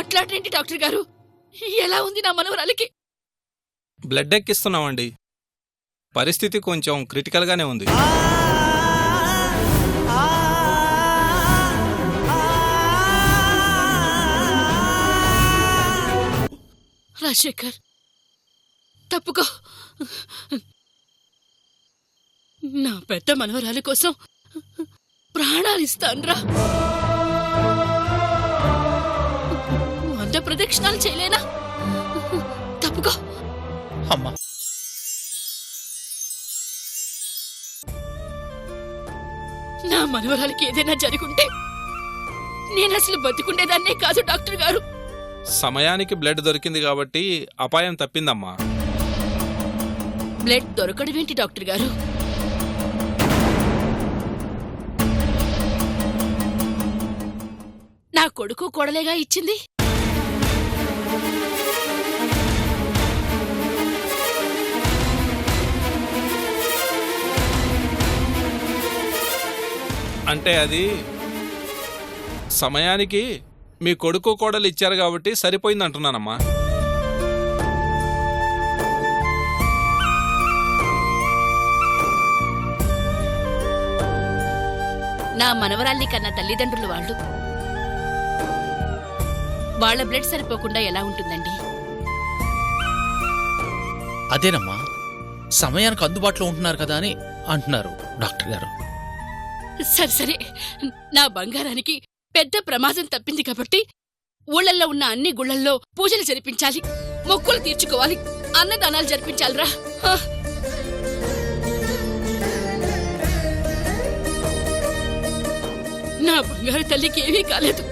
మాట్లాడరేంటి doctor గారు? ఎలా ఉంది నా మనవరాలికి? బ్లడ్ ఎక్కిస్తున్నామండి. పరిస్థితి కొంచెం క్రిటికల్గానే ఉంది. రాజశేఖర్, తప్పుకో. నా పెద్ద మనవరాలి కోసం ప్రాణాలిస్తాన్రా. 100 ప్రదక్షిణాలు చేయలేనా? తప్పుకో. అమ్మా, నా మనవరాలికి ఏదైనా జరుగుంటే నేనసలు బతికుండేదాన్నే కాదు డాక్టర్ గారు. సమయానికి బ్లడ్ దొరికింది కాబట్టి అపాయం తప్పిందమ్మా. బ్లడ్ దొరకడమేంటి డాక్టర్ గారు? నా కొడుకు కోడలేగా ఇచ్చింది. అంటే అది సమయానికి మీ కొడుకు కోడలు ఇచ్చారు కాబట్టి సరిపోయింది అంటున్నానమ్మా. నా మనవరాల్ని కన్న తల్లిదండ్రులు వాళ్ళు. వాళ్ళ బ్లడ్ సరిపోకుండా ఎలా ఉంటుందండి? అదేనమ్మా, సమయానికి అందుబాటులో ఉంటున్నారు కదా అని అంటున్నారు డాక్టర్ గారు. సరే సరే, నా బంగారానికి పెద్ద ప్రమాదం తప్పింది కాబట్టి ఊళ్ళల్లో ఉన్న అన్ని గుళ్ళల్లో పూజలు జరిపించాలి, మొక్కులు తీర్చుకోవాలి, అన్నదానాలు జరిపించాలిరా. నా బంగారు తల్లికి ఏమీ కాలేదు.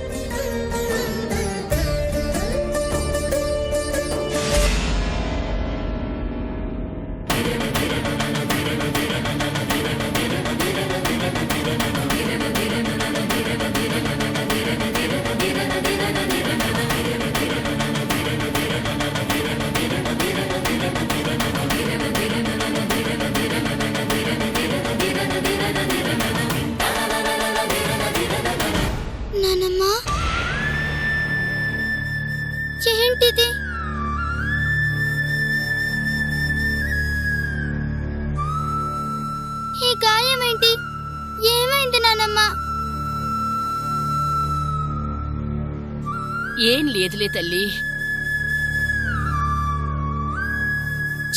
నానమ్మా, ఏంటిది? ఈ గాయమేంటి? ఏమైంది నానమ్మా? ఏం లేదులే తల్లి.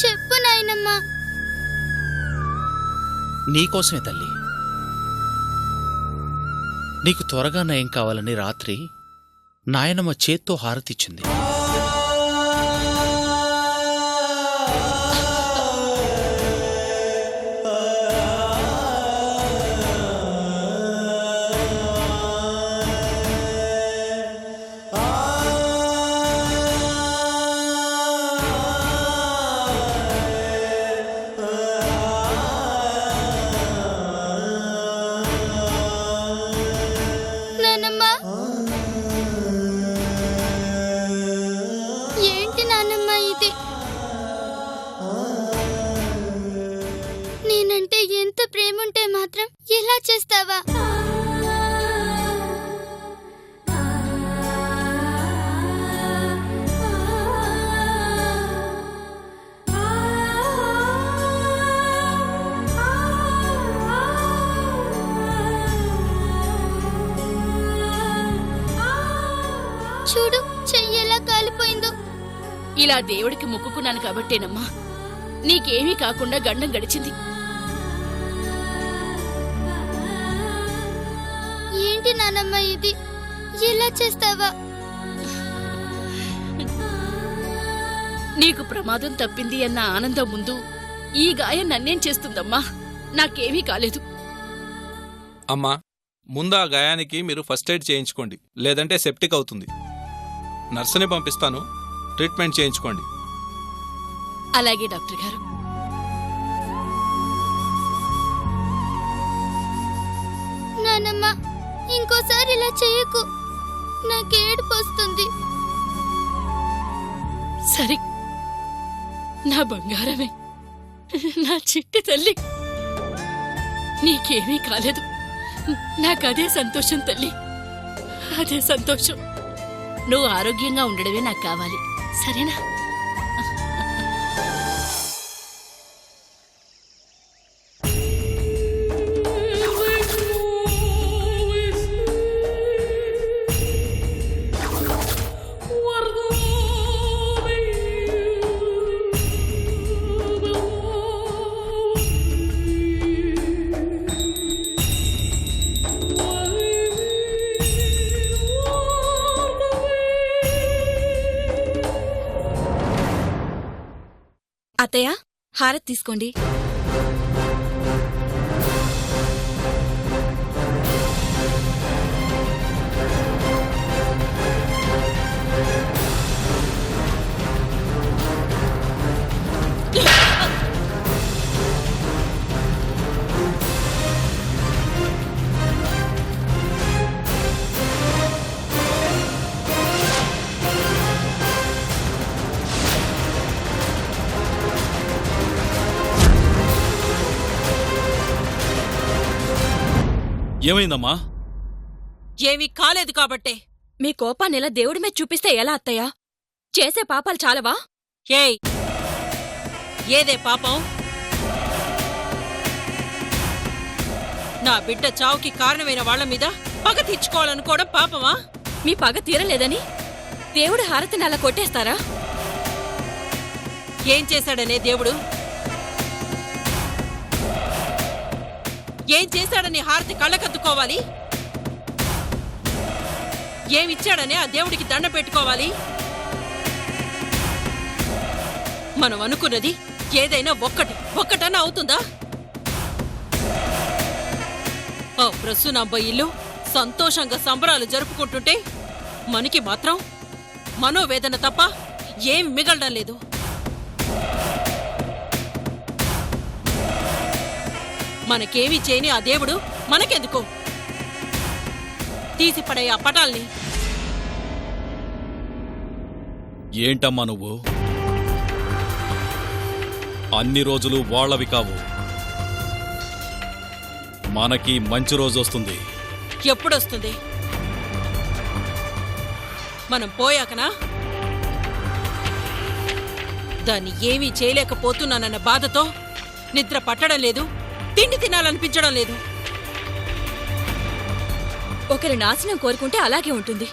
చెప్పు నాయనమ్మా. నీకోసమే తల్లి. నీకు త్వరగా నయం కావాలని రాత్రి నాయనమ్మ చేత్తో హారతిచ్చింది. నానమ్మా, ఏంటి నానమ్మా ఇది? నేనంటే ఎంత ప్రేముంటే మాత్రం ఇలా చేస్తావా? చూడు, చెయ్యి ఎలా కాలిపోయిందో. ఇలా దేవుడికి మొక్కుకున్నాను కాబట్టేనమ్మా నీకేమీ కాకుండా గండం గడిచింది. ఏంటి నానమ్మ ఇది? ఇలా చేస్తావా? నీకు ప్రమాదం తప్పింది అన్న ఆనందం ముందు ఈ గాయం నన్నేం చేస్తుందమ్మా? నాకేమీ కాలేదు. అమ్మా, ముందు ఆ గాయానికి మీరు ఫస్ట్ ఎయిడ్ చేయించుకోండి, లేదంటే సెప్టిక్ అవుతుంది. నర్సుని పంపిస్తాను, ట్రీట్మెంట్ చేయించుకోండి. అలాగే డాక్టర్ గారు. నానమ్మ, ఇంకోసారి ఇలా చేయకు. నాకేడుపు వస్తుంది. సరే, నా బంగారమే, నా చిట్టి తల్లి, నీకేమీ కాలేదు. నాకదే సంతోషం తల్లి, అదే సంతోషం. నువ్వు ఆరోగ్యంగా ఉండడమే నాకు కావాలి, సరేనా? అత్తయ్య, హారతి తీసుకోండి. ఏమైందమ్మా? ఏమీ కాలేదు కాబట్టే. మీ కోపాన్నెలా దేవుడి మీద చూపిస్తే ఎలా అత్తయ్య? చేసే పాపాలు చాలవా? ఏయ్, ఏదే పాపం? నా బిడ్డ చావుకి కారణమైన వాళ్ల మీద పగ తీర్చుకోవాలనుకోవడం పాపమా? మీ పగ తీరలేదని దేవుడి హారతిని అలా కొట్టేస్తారా? ఏం చేశాడనే దేవుడు? ఏం చేశాడని హారతి కళ్ళకద్దుకోవాలి? ఏమిచ్చాడనే ఆ దేవుడికి దండ పెట్టుకోవాలి? మనం అనుకున్నది ఏదైనా ఒక్కటన్నా అవుతుందా? ఆ ప్రసూనాంబ ఇల్లు సంతోషంగా సంబరాలు జరుపుకుంటుంటే మనకి మాత్రం మనోవేదన తప్ప ఏం మిగలడం లేదు. మనకేమీ చేయని ఆ దేవుడు మనకెందుకు? తీసిపడే ఆ పటాల్ని. ఏంటమ్మా నువ్వు? అన్ని రోజులు వాళ్ళవి కావు. మనకి మంచి రోజు వస్తుంది. ఎప్పుడొస్తుంది? మనం పోయాకనా? దాన్ని ఏమీ చేయలేకపోతున్నానన్న బాధతో నిద్ర పట్టడం లేదు, తిండి తినాలనిపించడం లేదు. ఒకరి నాశనం కోరుకుంటే అలాగే ఉంటుంది.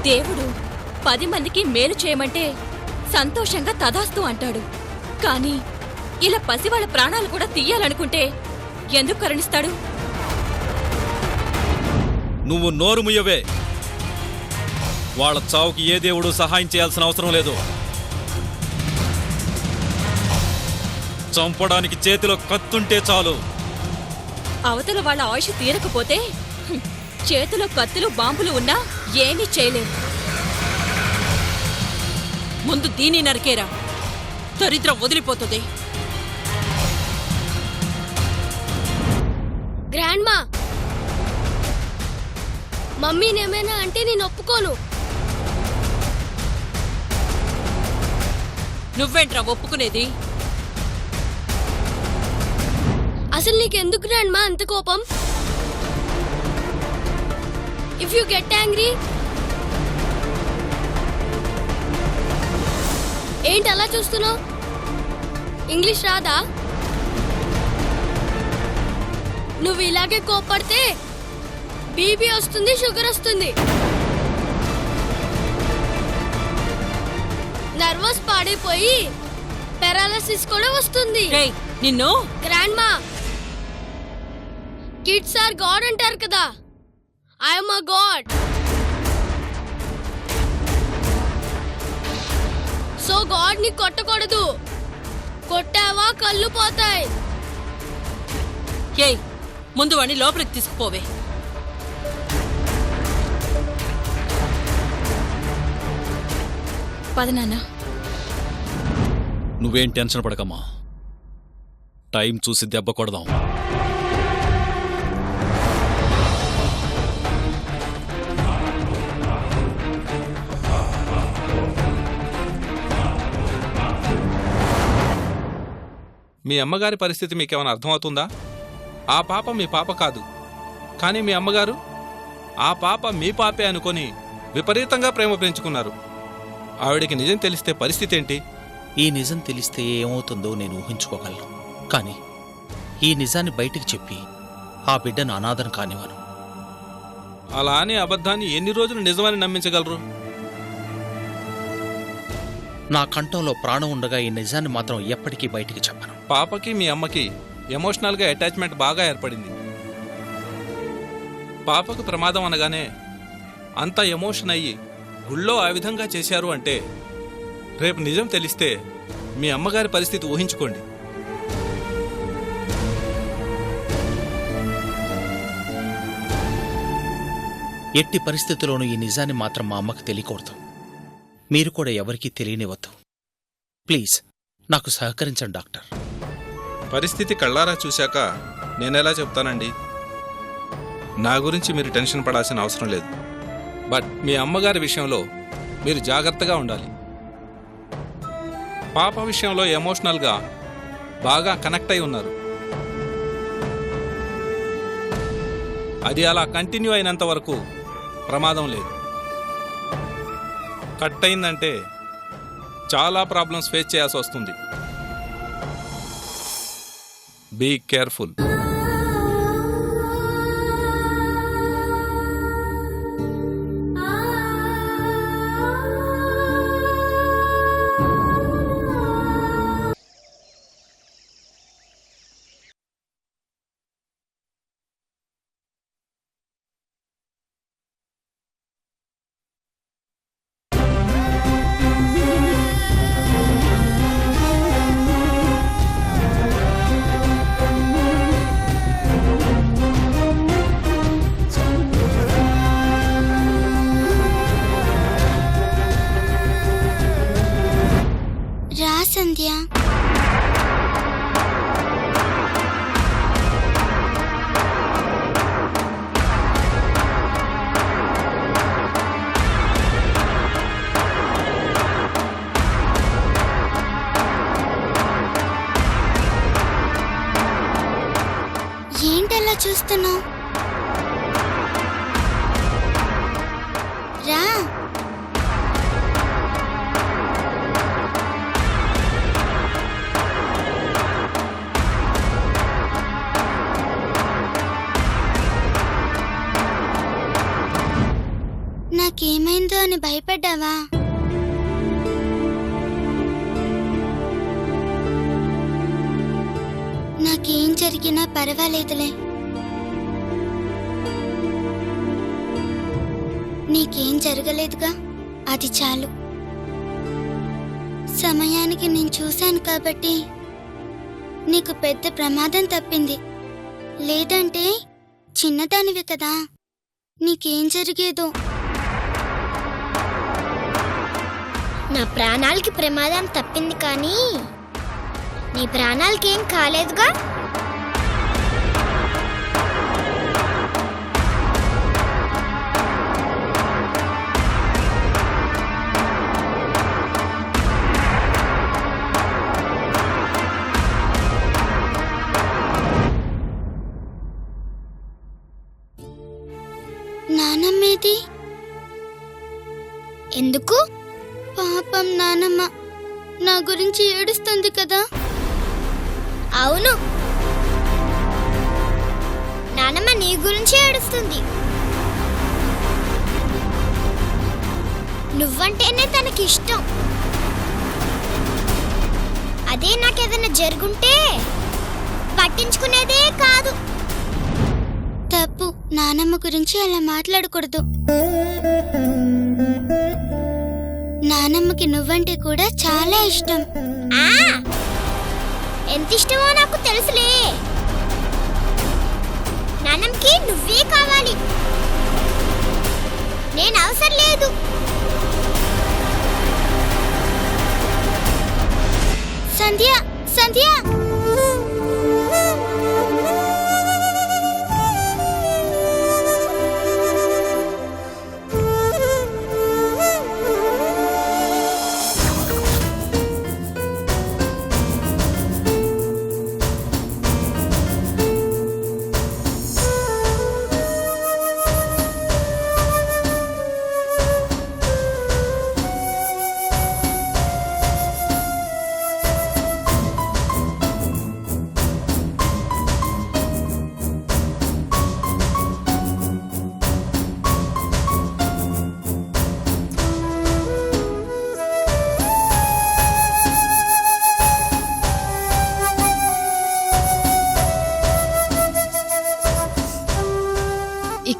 దేవుడు 10 మందికి మేలు చేయమంటే సంతోషంగా తదాస్తు అంటాడు. కాని ఇలా పసివాళ్ల ప్రాణాలు కూడా తీయాలనుకుంటే ఎందుకు కరుణిస్తాడు? నువ్వు నోరు ముయ్యవే. వాళ్ళ చావుకి ఏ దేవుడు సహాయం చేయాల్సిన అవసరం లేదు. చంపడానికి చేతిలో కత్తుంటే చాలు. అవతల వాళ్ళ ఆయుష్ తీరకపోతే చేతిలో కత్తులు బాంబులు ఉన్నా ఏమీ చేయలేవు. ముందు దీన్ని నరికేరా, దరిద్రం వదిలిపోతుంది. గ్రాండ్ మా, మమ్మీనేమైనా అంటే నేను ఒప్పుకోను. నువ్వేంట్రా ఒప్పుకునేది? అసలు నీకెందుకు గ్రాండ్ మా అంత కోపం? ఇఫ్ యు గెట్ యాంగ్రీ, ఏంటి అలా చూస్తున్నావు? ఇంగ్లీష్ రాదా? నువ్వు ఇలాగే కోపడితే బీపీ వస్తుంది, షుగర్ వస్తుంది, నర్వస్ పాడైపోయి పారాలసిస్ కూడా వస్తుంది. రేయ్, నిన్ను! గ్రాండ్ మా, కిడ్స్ ఆర్ గాడ్ అంటారు కదా. I'm a God. So God ని కొట్టకూడదు. కొట్టావా కళ్ళు పోతాయి. ఏయ్, ముందు వాణ్ణి లోపలికి తీసుకుపోవే. పద నాన్న. నువ్వేం టెన్షన్ పడకమ్మా. టైం చూసి దెబ్బ కొడదాం. మీ అమ్మగారి పరిస్థితి మీకేమైనా అర్థమవుతుందా? ఆ పాప మీ పాప కాదు, కానీ మీ అమ్మగారు ఆ పాప మీ పాపే అనుకొని విపరీతంగా ప్రేమ పెంచుకున్నారు. ఆవిడికి నిజం తెలిస్తే పరిస్థితి ఏంటి? ఈ నిజం తెలిస్తే ఏమవుతుందో నేను ఊహించుకోగలను. కానీ ఈ నిజాన్ని బయటికి చెప్పి ఆ బిడ్డను అనాథం కానివ్వను. అలా అని అబద్ధాన్ని ఎన్ని రోజులు నిజమని నమ్మించగలరు? నా కంఠంలో ప్రాణం ఉండగా ఈ నిజాన్ని మాత్రం ఎప్పటికీ బయటికి చెప్పను. పాపకి మీ అమ్మకి ఎమోషనల్గా అటాచ్మెంట్ బాగా ఏర్పడింది. పాపకు ప్రమాదం అనగానే అంత ఎమోషన్ అయ్యి గుళ్ళో ఆ విధంగా చేశారు అంటే రేపు నిజం తెలిస్తే మీ అమ్మగారి పరిస్థితి ఊహించుకోండి. ఎట్టి పరిస్థితుల్లోనూ ఈ నిజాన్ని మాత్రం మా అమ్మకు తెలియకూడదు. మీరు కూడా ఎవరికీ తెలియనివద్దు. ప్లీజ్ నాకు సహకరించండి డాక్టర్. పరిస్థితి కళ్ళారా చూశాక నేనెలా చెప్తానండి? నా గురించి మీరు టెన్షన్ పడాల్సిన అవసరం లేదు. బట్ మీ అమ్మగారి విషయంలో మీరు జాగ్రత్తగా ఉండాలి. పాప విషయంలో ఎమోషనల్గా బాగా కనెక్ట్ అయి ఉన్నారు. అది అలా కంటిన్యూ అయినంత వరకు ప్రమాదం లేదు. కట్ అయిందంటే చాలా ప్రాబ్లమ్స్ ఫేస్ చేయాల్సి వస్తుంది. Be careful. రా సంధ్య. ఏంటలా చూస్తున్నావు? రా. నాకేమైందో అని భయపడ్డావా? నాకేం జరిగినా పర్వాలేదులే. నీకేం జరగలేదుగా, అది చాలు. సమయానికి నేను చూశాను కాబట్టి నీకు పెద్ద ప్రమాదం తప్పింది. లేదంటే చిన్నదానివి కదా, నీకేం జరిగేదో. నా ప్రాణాలకి ప్రమాదం తప్పింది కానీ నీ ప్రాణాలకేం కాలేదుగా. నానమ్మేది? ఎందుకు? పాపం నానమ్మ నా గురించి ఏడుస్తుంది కదా. అవును, నానమ్మ నీ గురించి ఏడుస్తుంది. నువ్వంటేనే తనకి ఇష్టం. అదే నాకేదైనా జరుగుంటే పట్టించుకునేదే కాదు. తప్పు. నానమ్మ గురించి అలా మాట్లాడకూడదు. నానమ్మకి నువ్వంటే కూడా చాలా ఇష్టం. ఎంత ఇష్టమో నాకు తెలుసులే. నాన్నమ్మకి నువ్వే కావాలి, నేను అవసరం లేదు. సంధ్య, సంధ్య.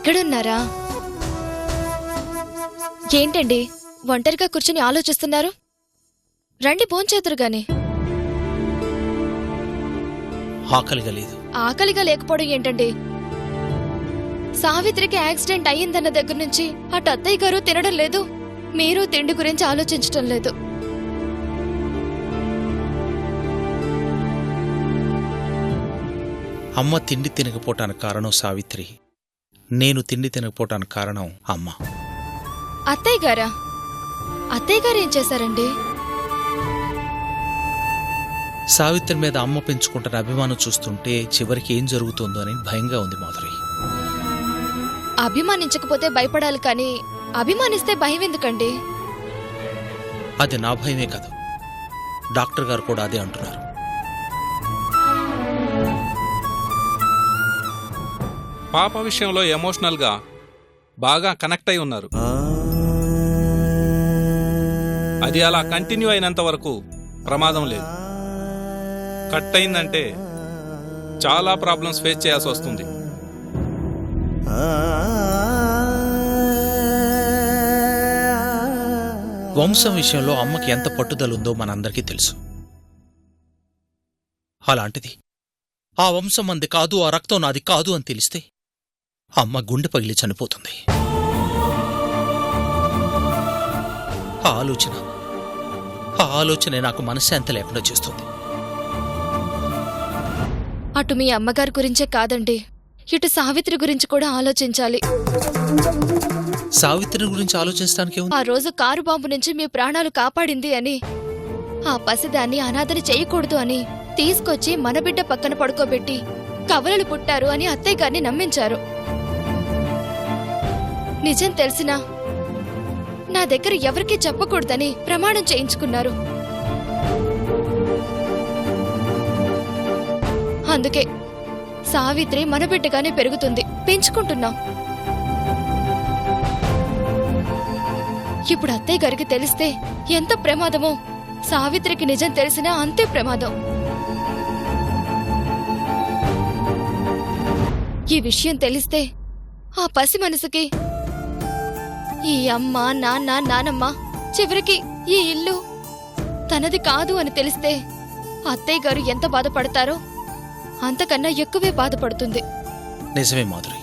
ఇక్కడున్నారా? ఏంటండి ఒంటరిగా కూర్చుని ఆలోచిస్తున్నారు? రండి భోంచేతురు గాని. ఆకలిగా లేదు. ఆకలిగా లేకపోవడం ఏంటండి? సావిత్రికి యాక్సిడెంట్ అయ్యిందన్న దగ్గర నుంచి అటు అత్తయ్య గారు తినడం లేదు, మీరు తిండి గురించి ఆలోచించటం లేదు. అమ్మ తిండి తినకపోవటానికి కారణం సావిత్రి, నేను తిండి తినకపోవటానికి కారణం అమ్మ. అత్తయ్య గారా? అత్తయ్య గారు ఏం చేశారండి? సావిత్రి మీద అమ్మ పెంచుకుంటున్న అభిమానం చూస్తుంటే చివరికి ఏం జరుగుతుందో అని భయంగా ఉంది మాధురి. అభిమానించకపోతే భయపడాలి కానీ అభిమానిస్తే భయం ఎందుకండి? అది నా భయమే కాదు, డాక్టర్ గారు కూడా అదే అంటున్నారు. పాప విషయంలో ఎమోషనల్గా బాగా కనెక్ట్ అయి ఉన్నారు. అది అలా కంటిన్యూ అయినంత వరకు ప్రమాదం లేదు. కట్ అయిందంటే చాలా ప్రాబ్లమ్స్ ఫేస్ చేయాల్సి వస్తుంది. వంశం విషయంలో అమ్మకి ఎంత పట్టుదలుందో మనందరికీ తెలుసు. అలాంటిది ఆ వంశం మంది కాదు, ఆ రక్తం నాది కాదు అని తెలిస్తే అమ్మ గుండె పగిలి చనిపోతుంది. ఆ ఆలోచనే నాకు మనశ్శాంతి లేకుండా చేస్తుంది. అటు మీ అమ్మగారి గురించే కాదండి, ఇటు సావిత్రి గురించి కూడా ఆలోచించాలి. సావిత్రి గురించి ఆలోచించడానికి ఆ రోజు కారు బాంబు నుంచి మీ ప్రాణాలు కాపాడింది అని, ఆ పసిదాన్ని అనాథని చేయకూడదు అని తీసుకొచ్చి మన బిడ్డ పక్కన పడుకోబెట్టి కవలలు పుట్టారు అని అత్తయ్య గారిని నమ్మించారు. నిజం తెలిసినా నా దగ్గర ఎవరికీ చెప్పకూడదని ప్రమాణం చేయించుకున్నారు. అందుకే సావిత్రి మన బిడ్డగానే పెరుగుతుంది, పెంచుకుంటున్నాం. ఇప్పుడు అత్తయ్య గారికి తెలిస్తే ఎంత ప్రమాదమో, సావిత్రికి నిజం తెలిసినా అంతే ప్రమాదం. ఈ విషయం తెలిస్తే ఆ పసి మనసుకి ఈ అమ్మ నాన్న నానమ్మ, చివరికి ఈ ఇల్లు తనది కాదు అని తెలిస్తే అత్తయ్య గారు ఎంత బాధపడతారో అంతకన్నా ఎక్కువే బాధపడుతుంది. నిజమే మాధురి,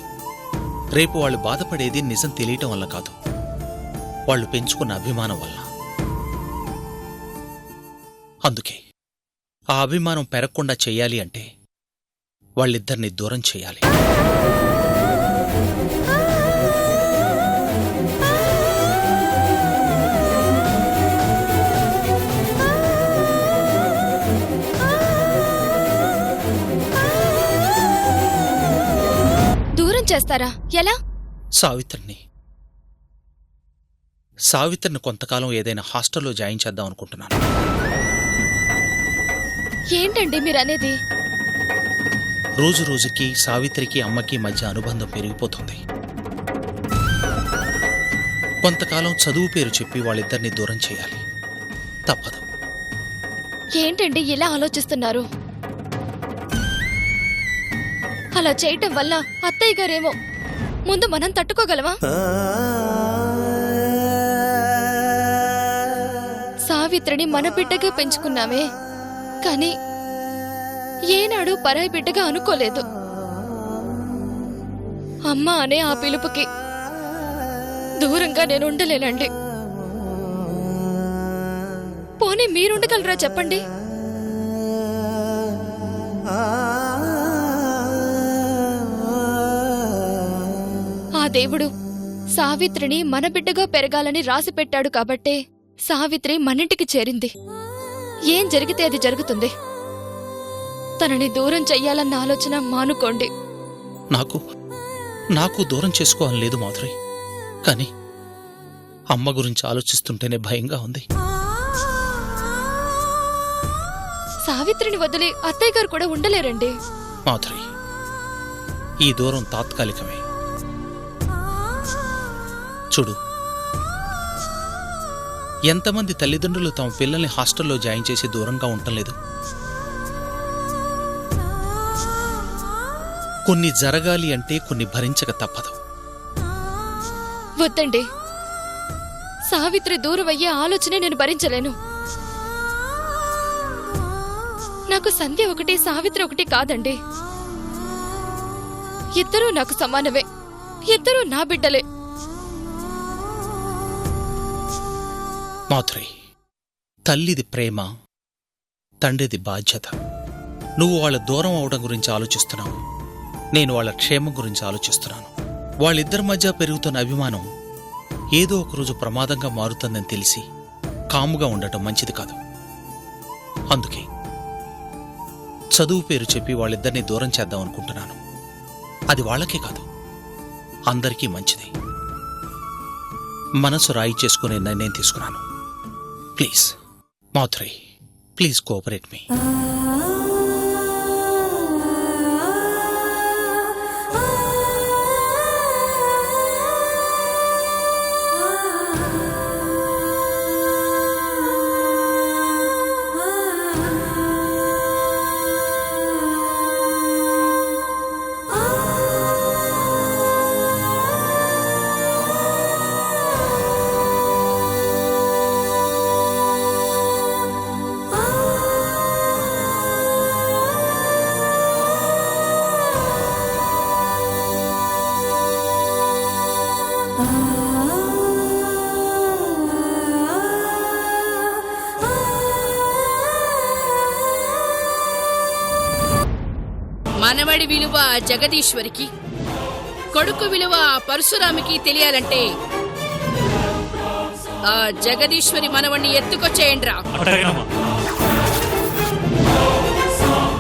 రేపు వాళ్ళు బాధపడేది నిజం తెలియటం వల్ల కాదు, వాళ్ళు పెంచుకున్న అభిమానం వల్ల. అందుకే ఆ అభిమానం పెరగకుండా చెయ్యాలి అంటే వాళ్ళిద్దరిని దూరం చెయ్యాలి. దూరం చేస్తారా? ఎలా? సావిత్రిని కొంతకాలం ఏదైనా హాస్టల్లో జాయిన్ చేద్దాం అనుకుంటున్నాను. ఏంటండి మీరనేది? రోజు రోజుకి సావిత్రికి అమ్మకి మధ్య అనుబంధం పెరిగిపోతుంది. కొంతకాలం చదువు పేరు చెప్పి వాళ్ళిద్దరిని దూరం చేయాలి, తప్పదు. ఏంటండి ఇలా ఆలోచిస్తున్నారు? అలా చేయటం వల్ల అత్తయ్య గారేమో ముందు మనం తట్టుకోగలవా? సావిత్రిని మన బిడ్డగా పెంచుకున్నామే, కానీ ఏనాడు పరాయి బిడ్డగా అనుకోలేదు. అమ్మ అనే ఆ పిలుపుకి దూరంగా నేను ఉండలేనండి. పోనీ మీరుండగలరా చెప్పండి? ఆ దేవుడు సావిత్రిని మన బిడ్డగా పెరగాలని రాసిపెట్టాడు కాబట్టే సావిత్రి మనింటికి చేరింది. ఏం జరిగితే అది జరుగుతుంది. తనని దూరం చెయ్యాలన్న ఆలోచన మానుకోండి. నాకు దూరం చేసుకోవాలని లేదు మాధురి, కానీ అమ్మ గురించి ఆలోచిస్తుంటేనే భయంగా ఉంది. సావిత్రిని వదిలి అత్తయ్య గారు కూడా ఉండలేరండి. మాధురి, ఈ దూరం తాత్కాలికమే. చూడు, ఎంతమంది తల్లిదండ్రులు తమ పిల్లల్ని హాస్టల్లో జాయిన్ చేసి దూరంగా ఉండలేదు? కొన్ని జరగాలి అంటే కొన్ని భరించక తప్పదు. వద్దండి. సావిత్రి దూరం అయ్యే ఆలోచనే నేను భరించలేను. నాకు సంధ్య ఒకటి, సావిత్రి ఒకటి కాదండి. ఇద్దరూ నాకు సమానమే. ఇద్దరూ నా బిడ్డలే. మాధురి, తల్లిది ప్రేమ, తండ్రిది బాధ్యత. నువ్వు వాళ్ళ దూరం అవడం గురించి ఆలోచిస్తున్నావు, నేను వాళ్ళ క్షేమం గురించి ఆలోచిస్తున్నాను. వాళ్ళిద్దరి మధ్య పెరుగుతున్న అభిమానం ఏదో ఒకరోజు ప్రమాదంగా మారుతుందని తెలిసి కాముగా ఉండటం మంచిది కాదు. అందుకే చదువు పేరు చెప్పి వాళ్ళిద్దరినీ దూరం చేద్దాం అనుకుంటున్నాను. అది వాళ్ళకే కాదు, అందరికీ మంచిది. మనసు రాయి చేసుకునే నిర్ణయం తీసుకున్నాను. ప్లీజ్ మాధురి, ప్లీజ్ కోఆపరేట్ మీ. మనవడి విలువ జగదీశ్వరికి, కొడుకు విలువ పరశురామికి తెలియాలంటే ఆ జగదీశ్వరి మనవణ్ణి ఎత్తుకొచ్చేయండ్రా.